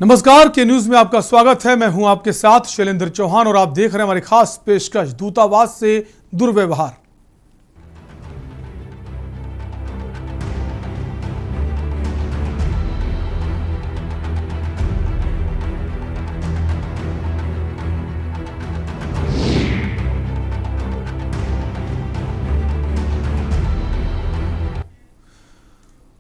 नमस्कार के न्यूज में आपका स्वागत है। मैं हूं आपके साथ शैलेंद्र चौहान और आप देख रहे हैं हमारी खास पेशकश दूतावास से दुर्व्यवहार।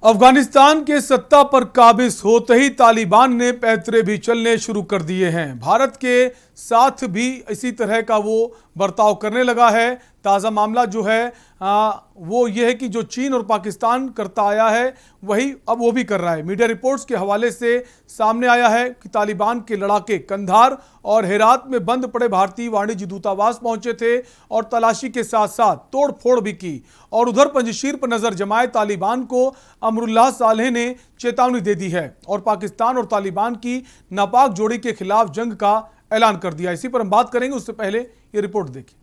अफगानिस्तान के सत्ता पर काबिज होते ही तालिबान ने पैंतरे भी चलने शुरू कर दिए हैं। भारत के साथ भी इसी तरह का वो बर्ताव करने लगा है। ताज़ा मामला जो है वो ये है कि जो चीन और पाकिस्तान करता आया है वही अब वो भी कर रहा है। मीडिया रिपोर्ट्स के हवाले से सामने आया है कि तालिबान के लड़ाके कंधार और हेरात में बंद पड़े भारतीय वाणिज्य दूतावास पहुंचे थे और तलाशी के साथ साथ तोड़ फोड़ भी की। और उधर पंजशीर पर नजर जमाए तालिबान को अमरुल्लाह सालेह ने चेतावनी दे दी है और पाकिस्तान और तालिबान की नापाक जोड़ी के खिलाफ जंग का ऐलान कर दिया। इसी पर हम बात करेंगे, उससे पहले ये रिपोर्ट देखिए।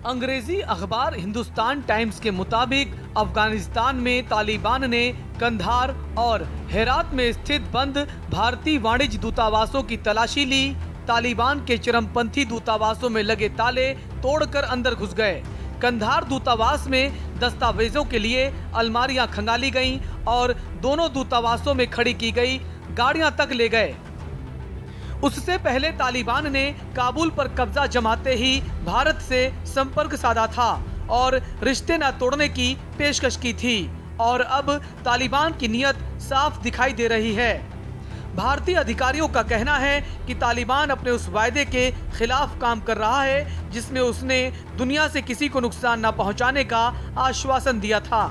अंग्रेजी अखबार हिंदुस्तान टाइम्स के मुताबिक अफगानिस्तान में तालिबान ने कंधार और हेरात में स्थित बंद भारतीय वाणिज्य दूतावासों की तलाशी ली। तालिबान के चरमपंथी दूतावासों में लगे ताले तोड़कर अंदर घुस गए। कंधार दूतावास में दस्तावेजों के लिए अलमारियां खंगाली गईं और दोनों दूतावासों में खड़ी की गई गाड़ियां तक ले गए। उससे पहले तालिबान ने काबुल पर कब्जा जमाते ही भारत से संपर्क साधा था और रिश्ते न तोड़ने की पेशकश की थी और अब तालिबान की नीयत साफ दिखाई दे रही है। भारतीय अधिकारियों का कहना है कि तालिबान अपने उस वायदे के खिलाफ काम कर रहा है जिसमें उसने दुनिया से किसी को नुकसान न पहुंचाने का आश्वासन दिया था।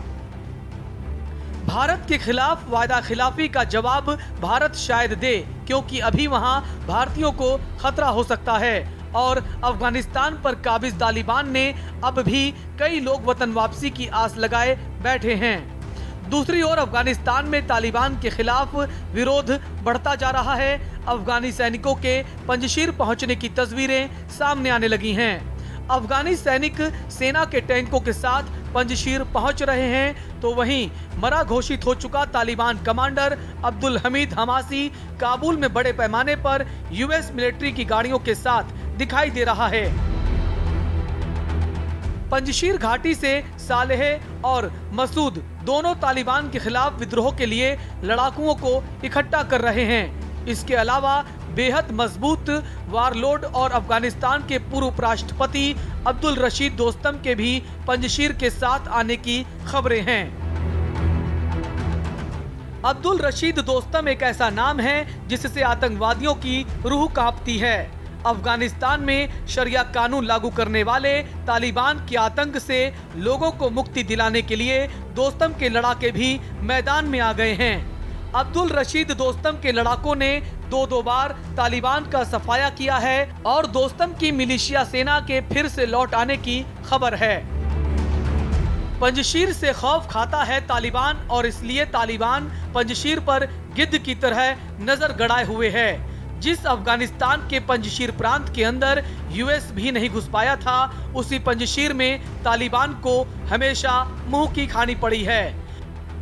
भारत के खिलाफ वायदा खिलाफी का जवाब भारत शायद दे, क्योंकि अभी वहां भारतीयों को खतरा हो सकता है और अफगानिस्तान पर काबिज तालिबान ने अब भी कई लोग वतन वापसी की आस लगाए बैठे हैं। दूसरी ओर अफगानिस्तान में तालिबान के खिलाफ विरोध बढ़ता जा रहा है। अफगानी सैनिकों के पंजशीर पहुंचने की तस्वीरें सामने आने लगी हैं। अफगानी सैनिक सेना के टैंकों के साथ पंजशीर पहुंच रहे हैं, तो वहीं मरा घोषित हो चुका तालिबान कमांडर अब्दुल हमीद हमासी काबुल में बड़े पैमाने पर यूएस मिलिट्री की गाड़ियों के साथ दिखाई दे रहा है। पंजशीर घाटी से सालेह और मसूद दोनों तालिबान के खिलाफ विद्रोह के लिए लड़ाकुओं को इकट्ठा कर रहे हैं। इसके अलावा बेहद मजबूत वारलोड और अफगानिस्तान के पूर्व उपराष्ट्रपति अब्दुल रशीद दोस्तम के भी पंजशीर के साथ आने की खबरें हैं। अब्दुल रशीद दोस्तम एक ऐसा नाम है जिससे आतंकवादियों की रूह कांपती है। अफगानिस्तान में शरिया कानून लागू करने वाले तालिबान के आतंक से लोगों को मुक्ति दिलाने के लिए दोस्तम के लड़ाके भी मैदान में आ गए हैं। अब्दुल रशीद दोस्तम के लड़ाकों ने दो बार तालिबान का सफाया किया है और दोस्तम की मिलिशिया सेना के फिर से लौट आने की खबर है। पंजशीर से खौफ खाता है तालिबान और इसलिए तालिबान पंजशीर पर गिद्ध की तरह नजर गड़ाए हुए है। जिस अफगानिस्तान के पंजशीर प्रांत के अंदर यूएस भी नहीं घुस पाया था, उसी पंजशीर में तालिबान को हमेशा मुंह की खानी पड़ी है।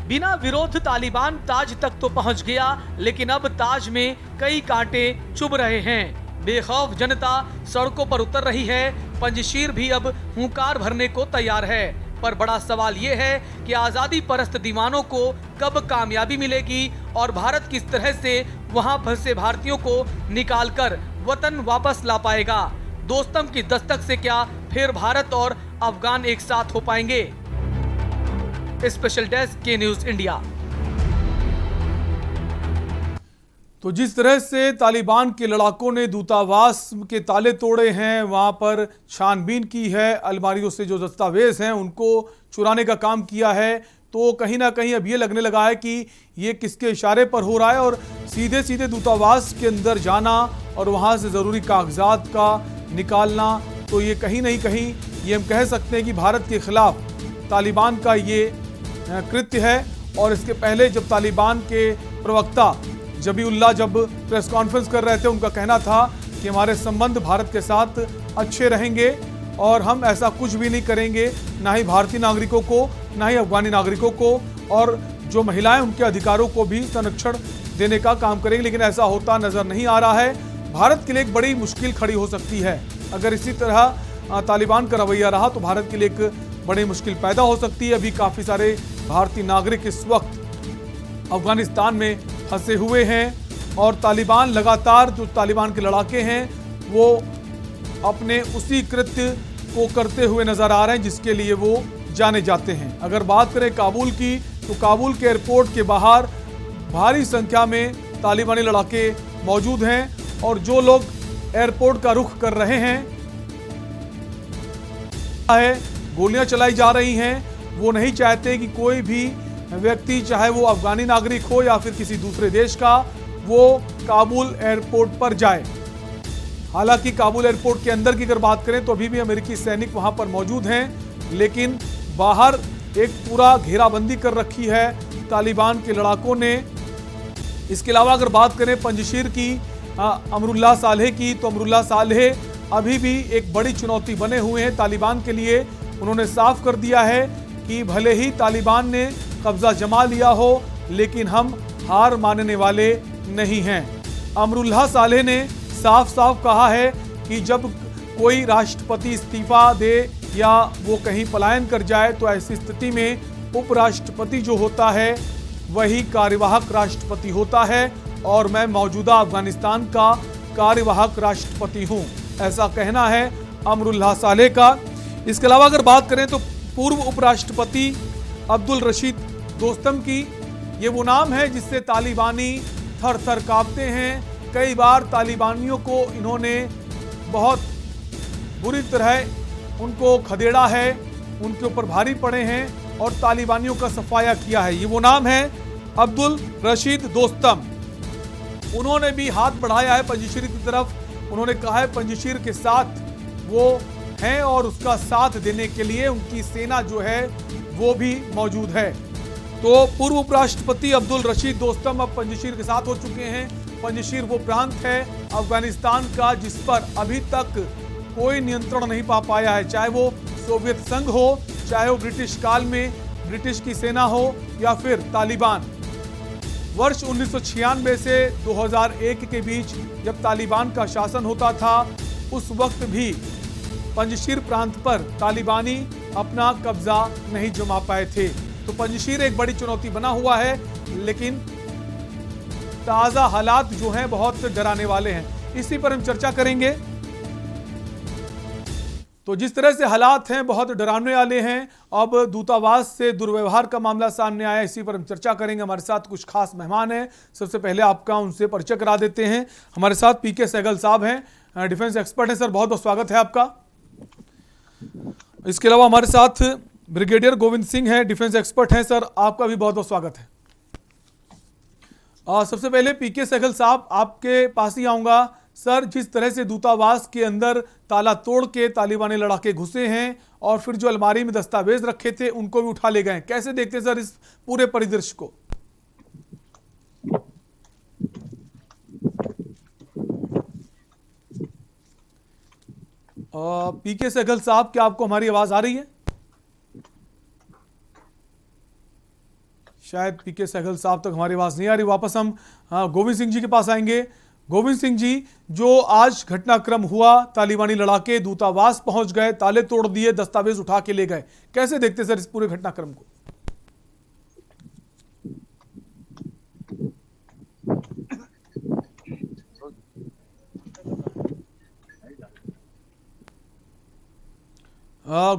बिना विरोध तालिबान ताज तक तो पहुंच गया, लेकिन अब ताज में कई कांटे चुभ रहे हैं। बेखौफ जनता सड़कों पर उतर रही है। पंजशीर भी अब हुंकार भरने को तैयार है। पर बड़ा सवाल ये है कि आजादी परस्त दीवानों को कब कामयाबी मिलेगी और भारत किस तरह से वहां फंसे भारतीयों को निकालकर वतन वापस ला पाएगा। दोस्तम की दस्तक से क्या फिर भारत और अफगान एक साथ हो पाएंगे? स्पेशल डेस्क के न्यूज इंडिया। तो जिस तरह से तालिबान के लड़ाकों ने दूतावास के ताले तोड़े हैं, वहां पर छानबीन की है, अलमारियों से जो दस्तावेज हैं उनको चुराने का काम किया है, तो कहीं ना कहीं अब ये लगने लगा है कि ये किसके इशारे पर हो रहा है और सीधे सीधे दूतावास के अंदर जाना और वहां से ज़रूरी कागजात का निकालना, तो ये कहीं नहीं कहीं ये हम कह सकते हैं कि भारत के खिलाफ तालिबान का ये कृत्य है। और इसके पहले जब तालिबान के प्रवक्ता जबीउल्लाह जब प्रेस कॉन्फ्रेंस कर रहे थे, उनका कहना था कि हमारे संबंध भारत के साथ अच्छे रहेंगे और हम ऐसा कुछ भी नहीं करेंगे, ना ही भारतीय नागरिकों को ना ही अफगानी नागरिकों को। और जो महिलाएं उनके अधिकारों को भी संरक्षण देने का काम करेंगे, लेकिन ऐसा होता नजर नहीं आ रहा है। भारत के लिए एक बड़ी मुश्किल खड़ी हो सकती है। अगर इसी तरह तालिबान का रवैया रहा तो भारत के लिए एक बड़ी मुश्किल पैदा हो सकती है। अभी काफ़ी सारे भारतीय नागरिक इस वक्त अफगानिस्तान में फंसे हुए हैं और तालिबान लगातार, जो तालिबान के लड़ाके हैं वो अपने उसी कृत्य को करते हुए नजर आ रहे हैं जिसके लिए वो जाने जाते हैं। अगर बात करें काबुल की, तो काबुल के एयरपोर्ट के बाहर भारी संख्या में तालिबानी लड़ाके मौजूद हैं और जो लोग एयरपोर्ट का रुख कर रहे हैं, गोलियां चलाई जा रही हैं। वो नहीं चाहते कि कोई भी व्यक्ति, चाहे वो अफगानी नागरिक हो या फिर किसी दूसरे देश का, वो काबुल एयरपोर्ट पर जाए। हालांकि काबुल एयरपोर्ट के अंदर की अगर बात करें तो अभी भी अमेरिकी सैनिक वहां पर मौजूद हैं, लेकिन बाहर एक पूरा घेराबंदी कर रखी है तालिबान के लड़ाकों ने। इसके अलावा अगर बात करें पंजशीर की, अमरुल्लाह सालेह की, तो अमरुल्लाह सालेह अभी भी एक बड़ी चुनौती बने हुए हैं तालिबान के लिए। उन्होंने साफ कर दिया है कि भले ही तालिबान ने कब्जा जमा लिया हो, लेकिन हम हार मानने वाले नहीं हैं। अमरुल्लाह सालेह ने साफ साफ कहा है कि जब कोई राष्ट्रपति इस्तीफा दे या वो कहीं पलायन कर जाए तो ऐसी स्थिति में उपराष्ट्रपति जो होता है वही कार्यवाहक राष्ट्रपति होता है और मैं मौजूदा अफगानिस्तान का कार्यवाहक राष्ट्रपति हूं, ऐसा कहना है अमरुल्लाह सालेह का। इसके अलावा अगर बात करें तो पूर्व उपराष्ट्रपति अब्दुल रशीद दोस्तम की, ये वो नाम है जिससे तालिबानी थर थर कांपते हैं। कई बार तालिबानियों को इन्होंने बहुत बुरी तरह उनको खदेड़ा है, उनके ऊपर भारी पड़े हैं और तालिबानियों का सफाया किया है। ये वो नाम है अब्दुल रशीद दोस्तम। उन्होंने भी हाथ बढ़ाया है पंजशीर की तरफ। उन्होंने कहा है पंजशीर के साथ वो हैं और उसका साथ देने के लिए उनकी सेना जो है वो भी मौजूद है। तो पूर्व उपराष्ट्रपति अब्दुल रशीद दोस्तम अब पंजशीर के साथ हो चुके हैं। पंजशीर वो प्रांत है अफगानिस्तान का जिस पर अभी तक कोई नियंत्रण नहीं पा पाया है, चाहे वो सोवियत संघ हो, चाहे वो ब्रिटिश काल में ब्रिटिश की सेना हो या फिर तालिबान। वर्ष 1996 से 2001 के बीच जब तालिबान का शासन होता था, उस वक्त भी पंजशीर प्रांत पर तालिबानी अपना कब्जा नहीं जमा पाए थे। तो पंजशीर एक बड़ी चुनौती बना हुआ है, लेकिन ताज़ा हालात जो हैं बहुत डराने वाले हैं। इसी पर हम चर्चा करेंगे। तो जिस तरह से हालात हैं बहुत डराने वाले हैं। अब दूतावास से दुर्व्यवहार का मामला सामने आया, इसी पर हम चर्चा करेंगे। हमारे साथ कुछ खास मेहमान हैं। सबसे पहले आपका उनसे परिचय करा देते हैं। हमारे साथ पीके सहगल साहब हैं, डिफेंस एक्सपर्ट हैं। सर, बहुत बहुत स्वागत है आपका। इसके अलावा हमारे साथ ब्रिगेडियर गोविंद सिंह हैं, डिफेंस एक्सपर्ट हैं। सर, आपका भी बहुत बहुत स्वागत है। सबसे पहले पीके सहगल साहब, आपके पास ही आऊँगा। सर, जिस तरह से दूतावास के अंदर ताला तोड़ के तालिबानी लड़ाके घुसे हैं और फिर जो अलमारी में दस्तावेज रखे थे उनको भी उठा ले गए, कैसे देखते हैं सर इस पूरे परिदृश्य को? पीके सहगल साहब, क्या आपको हमारी आवाज आ रही है? शायद पीके सहगल साहब तक हमारी आवाज नहीं आ रही। वापस हम गोविंद सिंह जी के पास आएंगे। गोविंद सिंह जी, जो आज घटनाक्रम हुआ, तालिबानी लड़ाके दूतावास पहुंच गए, ताले तोड़ दिए, दस्तावेज उठा के ले गए, कैसे देखते सर इस पूरे घटनाक्रम को?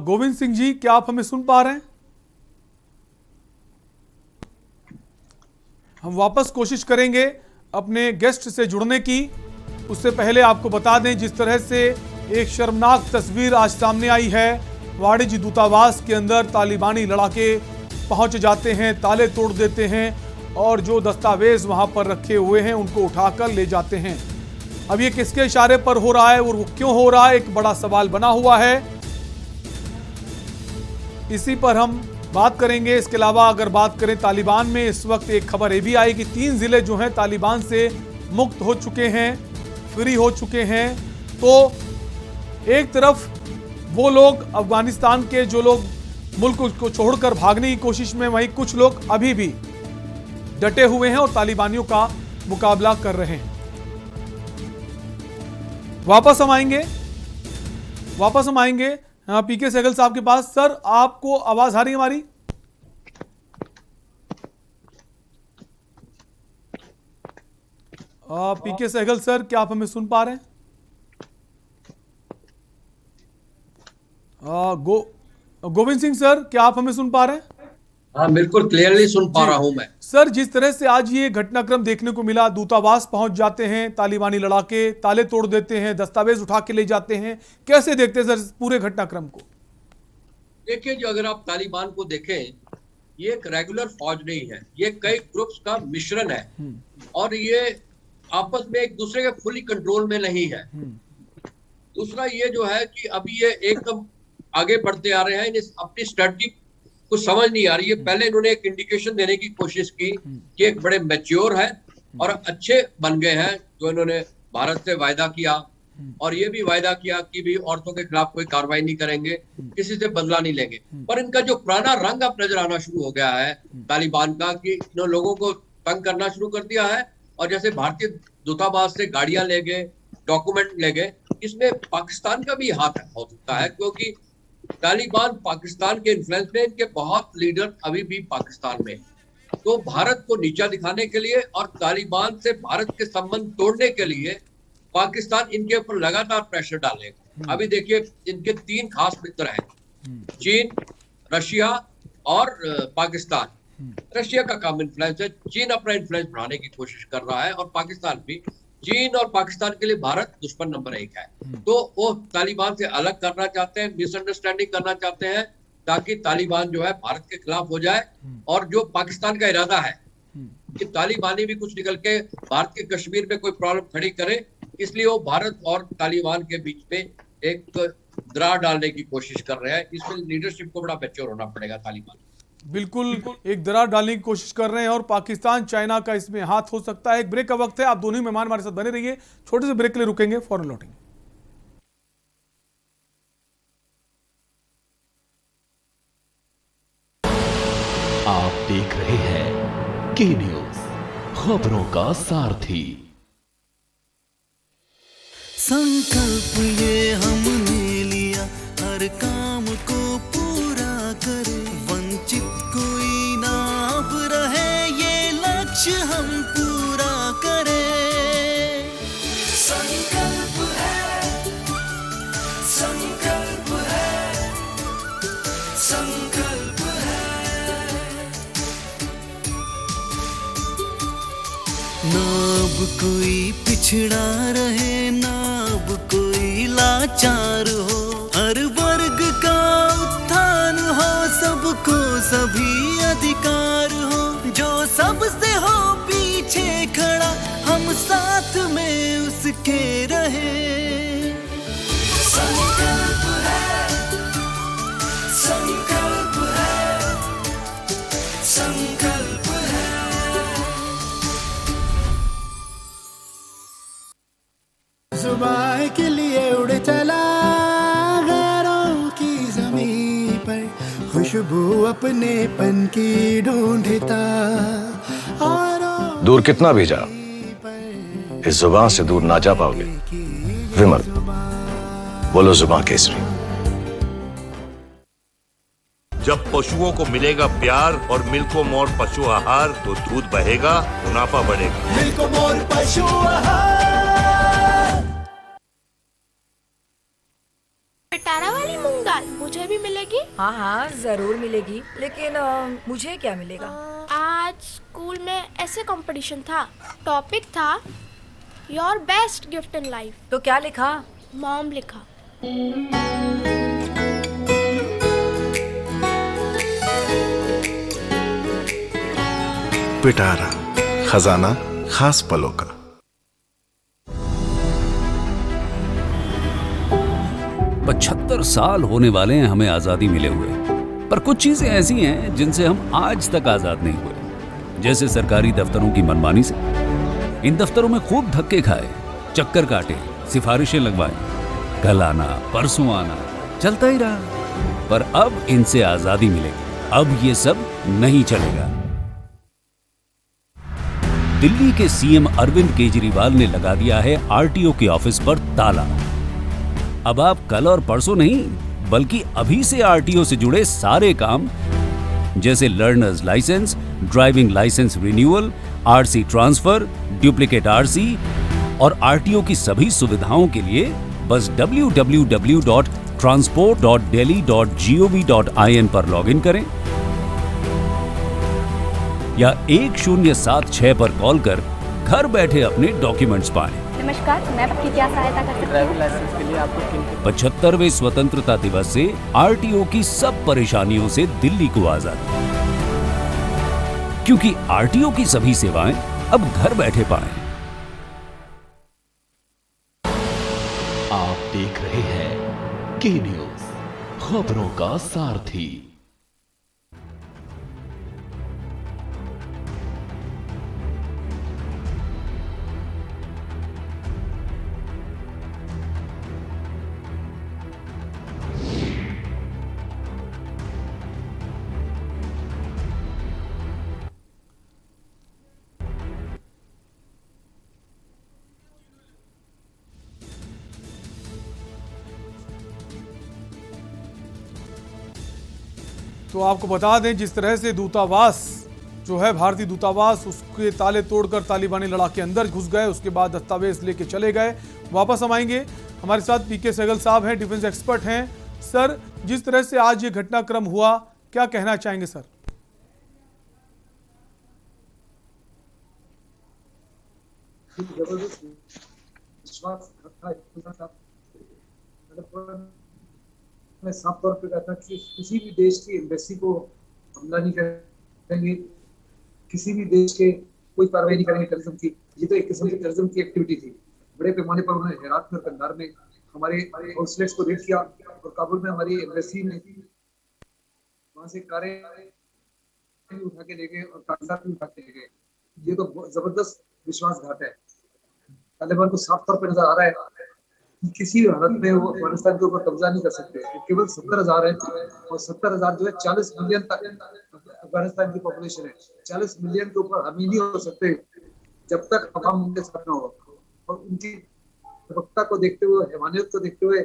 गोविंद सिंह जी, क्या आप हमें सुन पा रहे हैं? हम वापस कोशिश करेंगे अपने गेस्ट से जुड़ने की। उससे पहले आपको बता दें, जिस तरह से एक शर्मनाक तस्वीर आज सामने आई है, वाणिज्य दूतावास के अंदर तालिबानी लड़ाके पहुंच जाते हैं, ताले तोड़ देते हैं और जो दस्तावेज वहां पर रखे हुए हैं उनको उठाकर ले जाते हैं। अब ये किसके इशारे पर हो रहा है और वो क्यों हो रहा है, एक बड़ा सवाल बना हुआ है। इसी पर हम बात करेंगे। इसके अलावा अगर बात करें तालिबान में, इस वक्त एक खबर ये भी आई कि 3 जिले जो हैं तालिबान से मुक्त हो चुके हैं, फ्री हो चुके हैं। तो एक तरफ वो लोग अफगानिस्तान के जो लोग मुल्क को छोड़कर भागने की कोशिश में, वहीं कुछ लोग अभी भी डटे हुए हैं और तालिबानियों का मुकाबला कर रहे हैं। वापस हम आएंगे पीके सहगल साहब के पास। सर, आपको आवाज आ रही है हमारी? पीके सहगल सर, क्या आप हमें सुन पा रहे हैं? गोविंद सिंह सर, क्या आप हमें सुन पा रहे हैं? हाँ, बिल्कुल क्लियरली सुन पा रहा हूं मैं। सर, जिस तरह से आज ये घटनाक्रम देखने को मिला, दूतावास पहुंच जाते हैं तालिबानी लड़ाके, ताले तोड़ देते हैं, दस्तावेज उठा के ले जाते हैं, कैसे देखते हैं सर पूरे घटनाक्रम को? देखिए, जो अगर आप तालिबान को देखें, ये एक रेगुलर फौज नहीं है, ये कई ग्रुप्स का मिश्रण है और ये आपस में एक दूसरे के फुली कंट्रोल में नहीं है। दूसरा ये जो है कि अभी ये एकदम आगे बढ़ते आ रहे हैं, इन्हें अपनी स्ट्रेटजी कुछ समझ नहीं आ रही है। पहले इन्होंने एक इंडिकेशन देने की कोशिश की कि एक बड़े मैच्योर है और अच्छे बन गए हैं, जो इन्होंने भारत से वायदा किया और ये भी वायदा किया कि भी औरतों के खिलाफ कोई कार्रवाई नहीं करेंगे, किसी से बदला नहीं लेंगे। पर इनका जो पुराना रंग अब नजर आना शुरू हो गया है तालिबान का, कि इन्होंने लोगों को तंग करना शुरू कर दिया है और जैसे भारतीय दूतावास से गाड़ियां ले गए, डॉक्यूमेंट ले गए, इसमें पाकिस्तान का भी हाथ हो सकता है, क्योंकि तालिबान पाकिस्तान के इन्फ्लुएंस में, इनके बहुत लीडर अभी भी पाकिस्तान में। तो भारत को नीचा दिखाने के लिए और तालिबान से भारत के संबंध तोड़ने के लिए पाकिस्तान इनके ऊपर लगातार प्रेशर डालेगा। अभी देखिए, इनके 3 खास मित्र हैं, चीन, रशिया और पाकिस्तान। रशिया का कम इन्फ्लुएंस है, चीन अपना इन्फ्लुएंस बढ़ाने की कोशिश कर रहा है और पाकिस्तान भी। चीन और पाकिस्तान के लिए भारत दुश्मन नंबर 1 है। तो वो तालिबान से अलग करना चाहते हैं, मिसअंडरस्टैंडिंग करना चाहते हैं, ताकि तालिबान जो है भारत के खिलाफ हो जाए। और जो पाकिस्तान का इरादा है कि तालिबानी भी कुछ निकल के भारत के कश्मीर में कोई प्रॉब्लम खड़ी करे, इसलिए वो भारत और तालिबान के बीच में एक दरार डालने की कोशिश कर रहे हैं। इसमें लीडरशिप को बड़ा मैच्योर होना पड़ेगा तालिबान। बिल्कुल एक दरार डालने की कोशिश कर रहे हैं और पाकिस्तान, चाइना का इसमें हाथ हो सकता है। एक ब्रेक का वक्त है, आप दोनों ही मेहमान हमारे साथ बने रहिए, छोटे से ब्रेक के लिए रुकेंगे, फौरन लौटेंगे। आप देख रहे हैं के न्यूज, खबरों का सारथी। संकल्प ये हमने लिया, हर काम को पूरा करे, वंचित कोई ना अब रहे, ये लक्ष्य हम पूरा करें। संकल्प है, संकल्प है, संकल्प है। ना अब कोई पिछड़ा रहे, ना अब कोई लाचार हो, हर वर्ग का उत्थान हो, सबको सभी अधिकार हो, जो सबसे हो पीछे खड़ा, हम साथ में उसके रहे। संकल्प है, संकल्प है, संकल्प है। सुबह के लिए उड़ चला गैरों की ज़मीं पर, खुशबू अपने पन की ढूंढता। दूर कितना भी जा, इस जुबान से दूर ना जा पाओगे। विमल, बोलो जुबान केसरी। जब पशुओं को मिलेगा प्यार और मिल्को मोर पशु आहार, तो दूध बहेगा, मुनाफा बढ़ेगा। मिल्को मोर पशु आहार। पिटारा वाली मूंग दाल मुझे भी मिलेगी? हाँ हाँ जरूर मिलेगी, लेकिन मुझे क्या मिलेगा? आज स्कूल में ऐसे कंपटीशन था, टॉपिक था your best gift in life. तो क्या लिखा? मॉम लिखा। पिटारा, खजाना खास पलों का। पचहत्तर साल होने वाले हैं हमें आजादी मिले हुए, पर कुछ चीजें ऐसी हैं जिनसे हम आज तक आजाद नहीं हुए। जैसे सरकारी दफ्तरों की मनमानी से। इन दफ्तरों में खूब धक्के खाए, चक्कर काटे, सिफारिशें लगवाई, कल आना परसों आना, चलता ही रहा। पर अब इनसे आजादी मिलेगी, अब ये सब नहीं चलेगा। दिल्ली के सीएम अरविंद केजरीवाल ने लगा दिया है आरटीओ के ऑफिस पर ताला। अब आप कल और परसों नहीं बल्कि अभी से आरटीओ से जुड़े सारे काम जैसे learners licence, driving licence renewal, RC transfer, duplicate RC और आरटीओ की सभी सुविधाओं के लिए बस www.transport.delhi.gov.in पर लॉगिन करें या 1076 पर कॉल कर घर बैठे अपने डॉक्यूमेंट्स पाएं। नमस्कार, मैं आपकी क्या सहायता कर सकती हूँ? ड्राइविंग लाइसेंस के लिए आपको 75वें स्वतंत्रता दिवस से आरटीओ की सब परेशानियों से दिल्ली को आजादी, क्योंकि आरटीओ की सभी सेवाएं अब घर बैठे पाएं। आप देख रहे हैं के न्यूज, खबरों का सारथी। तो आपको बता दें जिस तरह से दूतावास जो है भारतीय दूतावास उसके ताले तोड़कर तालिबानी लड़ाके अंदर घुस गए, उसके बाद दस्तावेज लेके चले गए। वापस हम आएंगे, हमारे साथ पीके सहगल साहब हैं, डिफेंस एक्सपर्ट हैं। सर, जिस तरह से आज ये घटनाक्रम हुआ, क्या कहना चाहेंगे सर? मैं साफ तौर पे कहता कि किसी भी देश की एम्बेसी को हमला नहीं करेंगे, किसी भी देश के कोई कार्रवाई नहीं करेंगे टेररिज्म की। ये तो एक किस्म की टेररिज्म की एक्टिविटी थी। बड़े पैमाने पर उन्होंने हेरात में, कंधार में हमारे कॉन्सुलेट्स को रेड किया और काबुल में हमारी एम्बेसी ने वहां से कारें उठा के ले गए और कागजात भी उठा के ले गए। ये तो जबरदस्त विश्वासघात है। तालिबान को साफ तौर पर नजर आ रहा है कि किसी भी हालत में वो अफगानिस्तान के ऊपर कब्जा नहीं कर सकते। केवल 70,000 है और 70,000 जो है 40 मिलियन तक अफगानिस्तान की पॉपुलेशन है। 40 मिलियन के ऊपर हम ही नहीं हो सकते जब तक अवाम उनके साथ न हो। और उनकी प्रवक्ता को देखते हुए, हैवानियत को देखते हुए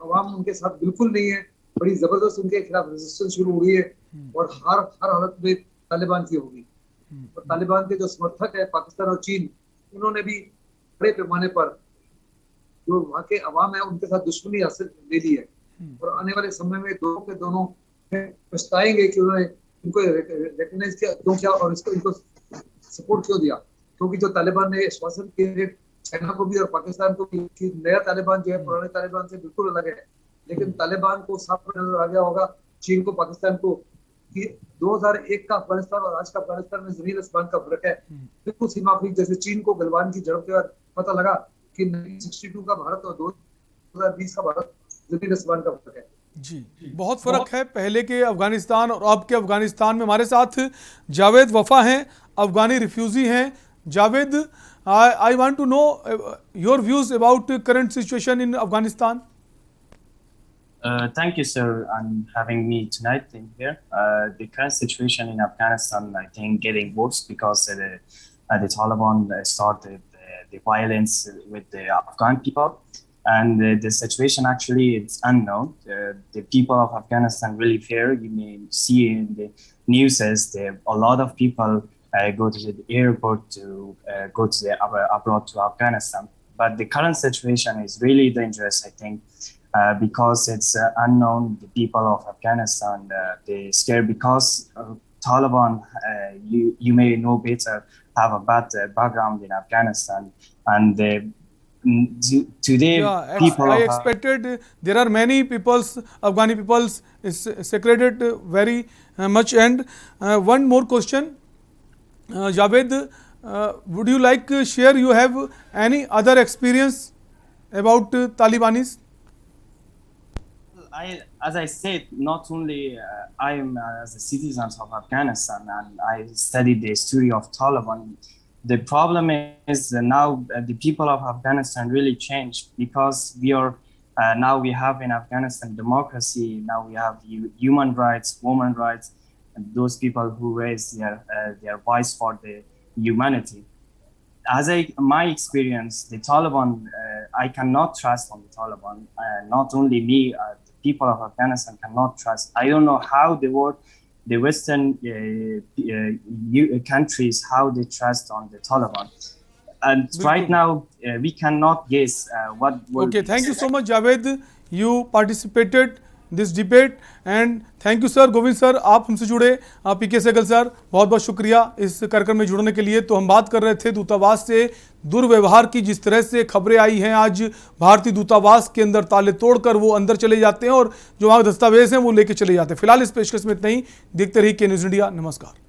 अवाम उनके साथ बिल्कुल नहीं है। बड़ी जबरदस्त उनके खिलाफ रेजिस्टेंस शुरू हो गई है और हर हालत में तालिबान की होगी। और तालिबान के जो समर्थक है पाकिस्तान और चीन, उन्होंने भी बड़े पैमाने पर जो वहाँ के अवाम है उनके साथ दुश्मनी हासिल ले ली है। और आने वाले समय में दोनों के दोनों पछताएंगे कि उन्होंने इनको रिकॉग्नाइज किया क्यों किया और इनको सपोर्ट क्यों दिया। क्योंकि जो तालिबान ने आश्वासन किए चाइना को भी और पाकिस्तान को भी कि नया तालिबान जो है पुराने तालिबान से बिल्कुल अलग है, लेकिन तालिबान को साफ नजर आ गया होगा, चीन को, पाकिस्तान को, कि 2001 का अफगानिस्तान और आज का अफगानिस्तान में जमीन आसमान का फर्क है। बिल्कुल सीमा फ्री, जैसे चीन को गलवान की जड़प के बाद पता लगा कि 1962 का भारत और 2020 का भारत जमीन आसमान का फर्क है। जी, बहुत फर्क है पहले के अफगानिस्तान और अब के अफगानिस्तान में। हमारे साथ जावेद वफा हैं, अफगानी रिफ्यूजी हैं। Javed, I want to know your views about current situation in Afghanistan. Thank you, sir, on having me tonight in here. The current situation in Afghanistan, I think, getting worse because the Taliban started the violence with the Afghan people, and the situation actually it's unknown. The people of Afghanistan really fear. You may see in the news as a lot of people go to the airport to go to the abroad to Afghanistan. But the current situation is really dangerous, I think. Because it's unknown, the people of Afghanistan, they're scared because Taliban, you may know better, have a bad background in Afghanistan. And today, people... I expected there are many peoples, Afghani peoples is secreted very much. And one more question, Javed, would you like to share, you have any other experience about Talibanis? As I said, not only I am as a citizen of Afghanistan and I studied the history of Taliban. The problem is now the people of Afghanistan really changed because we are now we have in Afghanistan democracy. Now we have human rights, women rights, and those people who raise their voice for the humanity. my experience, the Taliban, I cannot trust on the Taliban. Not only me, the people of Afghanistan cannot trust. I don't know how the world, the Western countries, how they trust on the Taliban. And right now, we cannot guess what will Okay, thank you so much, Javed. You participated this debate and thank you sir. Govind sir, आप हमसे जुड़े, पीके Sehgal sir, बहुत बहुत शुक्रिया इस कार्यक्रम में जुड़ने के लिए। तो हम बात कर रहे थे दूतावास से दुर्व्यवहार की, जिस तरह से खबरें आई हैं आज भारतीय दूतावास के अंदर ताले तोड़कर वो अंदर चले जाते हैं और जो वहाँ दस्तावेज हैं वो लेके चले जाते हैं। फिलहाल इस पेशकश में इतना ही। देखते रहिए के न्यूज़ इंडिया। नमस्कार।